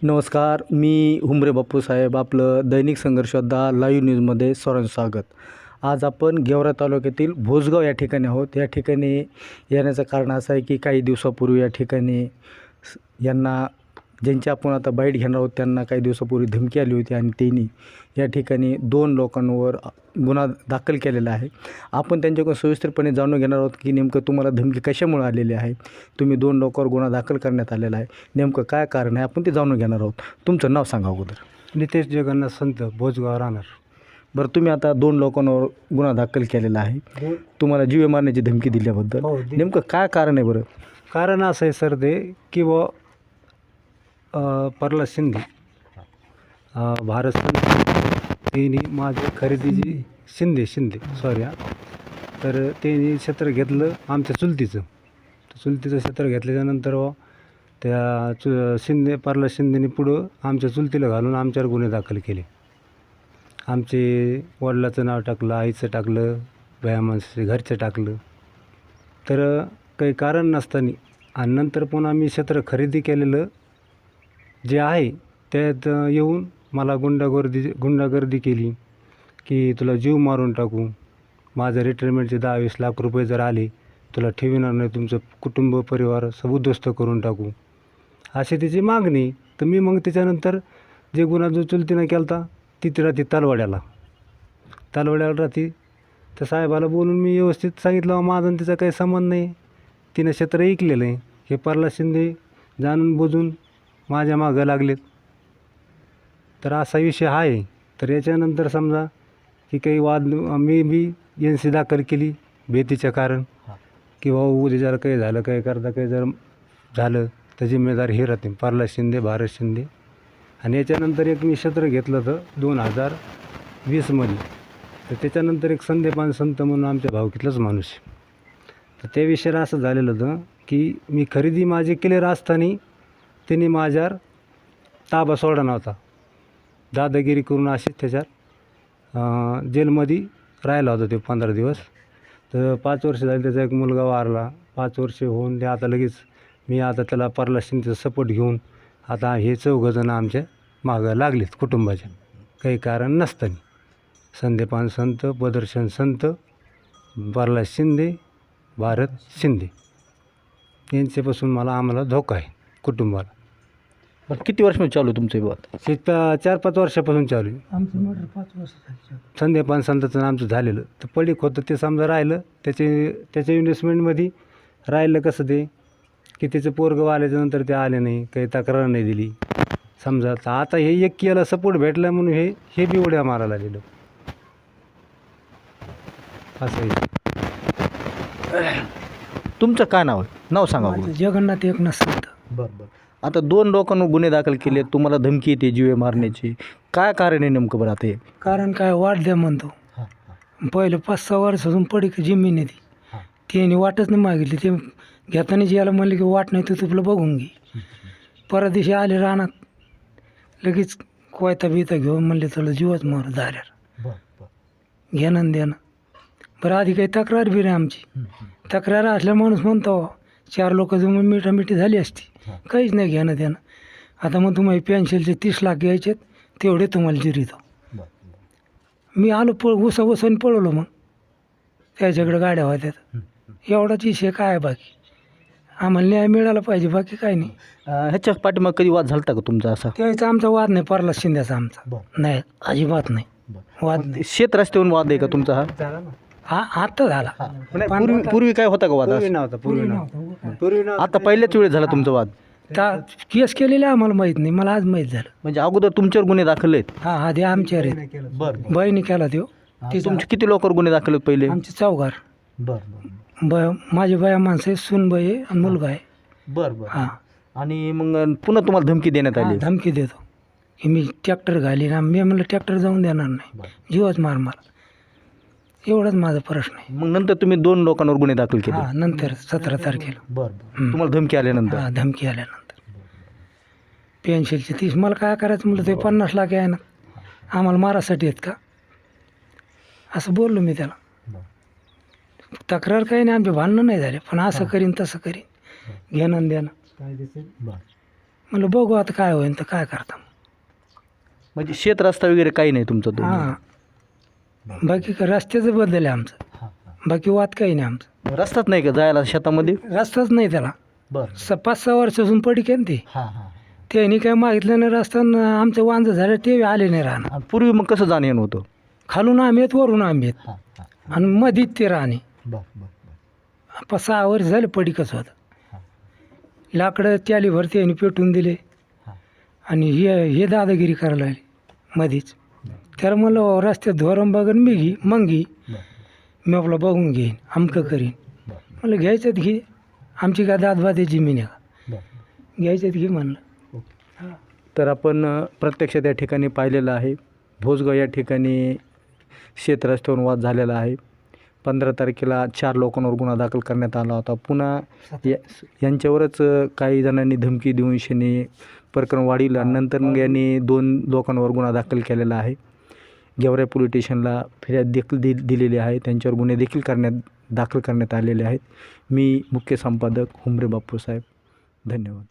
नमस्कार, मी हुंबरे बापूसाहेब. आपलं दैनिक संघर्ष योद्धा लाईव्ह न्यूजमध्ये सर्वांचं स्वागत. आज आपण गेवरा तालुक्यातील भोसगाव या ठिकाणी आहोत. या ठिकाणी येण्याचं कारण असं आहे की काही दिवसापूर्वी या ठिकाणी यांना ज्यांची आपण आता बाईट घेणार आहोत त्यांना काही दिवसापूर्वी धमकी आली होती आणि त्यांनी या ठिकाणी 2 लोकांवर गुन्हा दाखल केलेला आहे. आपण त्यांच्याकडून सविस्तरपणे जाणून घेणार आहोत की नेमकं तुम्हाला धमकी कशामुळे आलेली आहे, तुम्ही 2 लोकांवर गुन्हा दाखल करण्यात आलेला आहे, नेमकं काय कारण आहे, आपण ते जाणून घेणार आहोत. तुमचं नाव सांगा अगोदर. नितेश जगन्नाथ संत, भोजगाव राहणार. बरं, तुम्ही आता 2 लोकांवर गुन्हा दाखल केलेला आहे. तुम्हाला जीवे मारण्याची धमकी दिल्याबद्दल नेमकं काय कारण आहे? बरं, कारण असं आहे सर ते की प्रल्हाद शिंदे, भारत त्यांनी माझी खरेदीची शिंदे सॉरी तर त्यांनी क्षेत्र घेतलं आमच्या चुलतीचं. क्षेत्र घेतल्याच्यानंतर त्या प्रल्हाद शिंदेनी पुढं आमच्या चुलतीला घालून आमच्यावर गुन्हे दाखल केले. आमचे वडिलाचं नाव टाकलं, आईचं टाकलं, माणसाचे घरचं टाकलं. तर काही कारण नसताना आणि नंतर पुन्हा आम्ही क्षेत्र खरेदी केलेलं जे आहे त्यात येऊन मला गुंडागर्दी केली की तुला जीव मारून टाकू, माझं रिटायरमेंटचे 10-20 लाख रुपये जर आले तुला ठेविणार नाही, तुमचं कुटुंब परिवार सब उद्ध्वस्त करून टाकू, अशी त्याची मागणी. तर मी मग त्याच्यानंतर जे गुन्हा जो चुलतीनं केला होता तिथे राहते तालवाड्याला राहते. तर साहेबाला बोलून मी व्यवस्थित सांगितलं माझं आणि तिचा काही संबंध नाही, तिनं क्षेत्र ऐकलेलं आहे. हे प्रल्हाद शिंदे जाणून बुजून माझ्या मागं लागलेत. तर असा विषय आहे. तर याच्यानंतर समजा की काही वाद, मी NC दाखल केली भीतीचं कारण की बाबा उद्या जर काही झालं, काही करता काही जर झालं तर जिम्मेदार हे राहते प्रल्हाद शिंदे, भारत शिंदे. आणि याच्यानंतर एक मी क्षेत्र घेतलं होतं 2020मध्ये. तर त्याच्यानंतर एक संदेपान संत म्हणून आमच्या भावकीतलाच माणूस आहे. तर त्या विषयाला असं झालेलं होतं की मी खरेदी माझी क्लिअर असताना त्यांनी माझ्यावर ताबा सोडा नव्हता, दादागिरी करून अशी त्याच्यावर जेलमध्ये राहिला होता ते 15 दिवस. तर 5 वर्ष झाली, त्याचा एक मुलगा वारला. 5 वर्ष होऊन ते आता लगेच मी आता त्याला प्रल्हाद शिंदेचा सपोर्ट घेऊन आता हे 4 जण आमच्या मागं लागलेत कुटुंबाच्या, काही कारण नसताना. संदेपान संत, प्रदर्शन संत, प्रल्हाद शिंदे, भारत शिंदे यांच्यापासून आम्हाला धोका आहे कुटुंबाला. बरं, किती वर्षामध्ये चालू आहे तुमचं विवाद? हे 4-5 वर्षापासून चालू आहे. आमचं मर्डर 5 वर्ष झाली. संदेपान संताचं आमचं झालेलं तर पडीक होतं ते समजा राहिलं. त्याच्या इन्व्हेस्टमेंटमध्ये राहिलं कसं ते की त्याचं पोरगं आल्याच्यानंतर ते आले नाही, काही तक्रार नाही दिली समजा. तर आता हे एक केला सपोर्ट भेटला म्हणून हे बी उड्या मारायला आलेलं असं आहे. तुमचं काय नाव आहे? नाव सांगा अगोदर. जगन्नाथ एकनाथ संत. बरं. आता 2 लोकांवर गुन्हे दाखल केले, तुम्हाला धमकी येते जीवे मारण्याची, काय कारण आहे नेमकं? बरं, आता हे कारण काय वाट द्या म्हणतो. पहिलं 5-6 वर्षापासून पडीक जमीन आहे ती, त्याने वाटच नाही मागितली. ते घेतानाच याला म्हणले की वाट नाही, तू तुला बघून घे. परत दिवशी आले रानात, लगेच कोयता बिता घेऊन म्हणले तुला जीवच मारू दाऱ्यावर, घेणं देणं. बरं, आधी काही तक्रार बी नाही आमची. तक्रार असल्या माणूस म्हणतो 4 लोक जमून मिठामिठी झाली असती, काहीच नाही घेणं देणं. आता मग तुम्हाला पेन्शनचे 30 लाख घ्यायचे, तेवढे तुम्हाला जिरीतो. मी आलो उसाने पळवलं. मग त्याच्याकडे गाड्या होत्यात. एवढाच विषय काय आहे, बाकी आम्हाला न्याय मिळाला पाहिजे, बाकी काय नाही. ह्याच्या पाठीमाग कधी वाद झाला का तुमचा असा? त्याचा आमचा वाद नाही, प्रल्हाद शिंदेचा आमचा नाही, अजिबात नाही वाद नाही. शेत रस्त्यावरून वाद आहे का तुमचा हा? झाला ना. हा आत्ता झाला. पूर्वी काय होता का वाद? पूर्वी नव्हता. आता पहिल्याच वेळेस झाला तुमचा वाद? केस केलेले आम्हाला माहीत नाही, मला आज माहीत झालं. म्हणजे अगोदर तुमच्यावर गुन्हे दाखल आहेत? हा ते आमच्यावर आहेत. बहिणी केला तो. तुमचे किती लोकांवर गुन्हे दाखल आहेत पहिले? आमचे 4 माझी बाया माणसं आहे, सूनबाई आहे आणि मुलगा आहे. हां. आणि मग पुन्हा तुम्हाला धमकी देण्यात आली? धमकी देतो की मी ट्रॅक्टर घाली ना. मी म्हणलं ट्रॅक्टर जाऊन देणार नाही, जीवच मार मला. एवढाच माझा प्रश्न आहे. मग नंतर तुम्ही 2 लोकांवर गुन्हे दाखल केले? हां, नंतर 17 तारखेला. तुम्हाला धमकी आल्यानंतर? हां, धमकी आल्यानंतर. पेन्शनचे 30, मला काय करायचं म्हटलं, ते 50 लाख आहे ना, आम्हाला मारासाठी आहेत का, असं बोललो मी त्याला. तक्रार काही नाही, आमचे भांडणं नाही झाले, पण असं करीन तसं करीन, घेणं देणं. म्हणलं बघू आता काय होईल तर काय करता. म्हणजे शेत रस्ता वगैरे काही नाही तुमचा तो? हां, बाकी का रस्त्याचं बदल आहे आमचं, बाकी वाद काही नाही आमचं. रस्ताच नाही का जायला शेतामध्ये? रस्ताच नाही त्याला. बरं. 5-6 वर्षापासून पडीक आहे ना ते. हां हां. त्यांनी काय मागितलं नाही रस्ता न आमचं वांजं झालं ते आले नाही राहणं. आणि पूर्वी मग कसं जाणं येणं होतं? खालून आम्ही आहेत वरून आम्ही आहेत हां हां. आणि मधीत ते राहणे. बरं बरं. 5-6 वर्ष झाले पडीकच होतं. लाकडं त्यालीभर त्यांनी पेटून दिले आणि हे दादागिरी करायला लागली मधीच. त्याला म्हणलं रस्त्यात धोरण बघन मी मंगी मी आपलं बघून घेईन अमकं करीन. म्हणलं घ्यायच्यात घे, आमची काय दादबादे जमीन आहे का, घ्यायच्यात घे म्हणलं. तर आपण प्रत्यक्षात या ठिकाणी पाहिलेलं आहे. भोसगाव या ठिकाणी शेत रस्त्यावरून वाद झालेला आहे. 15 तारखेला 4 लोकांवर गुन्हा दाखल करण्यात आला होता. पुन्हा यांच्यावरच काही जणांनी धमकी देऊन शनी प्रकरण वाढीलं आणि नंतर मग यांनी 2 लोकांवर गुन्हा दाखल केलेला आहे. गेवराई पोलीस स्टेशनला फिर्याद देखील दिलेली आहे. त्यांच्यावर गुन्हे देखील दाखल करण्यात आलेले आहेत. मी मुख्य संपादक हुंबरे बापूसाहेब. धन्यवाद.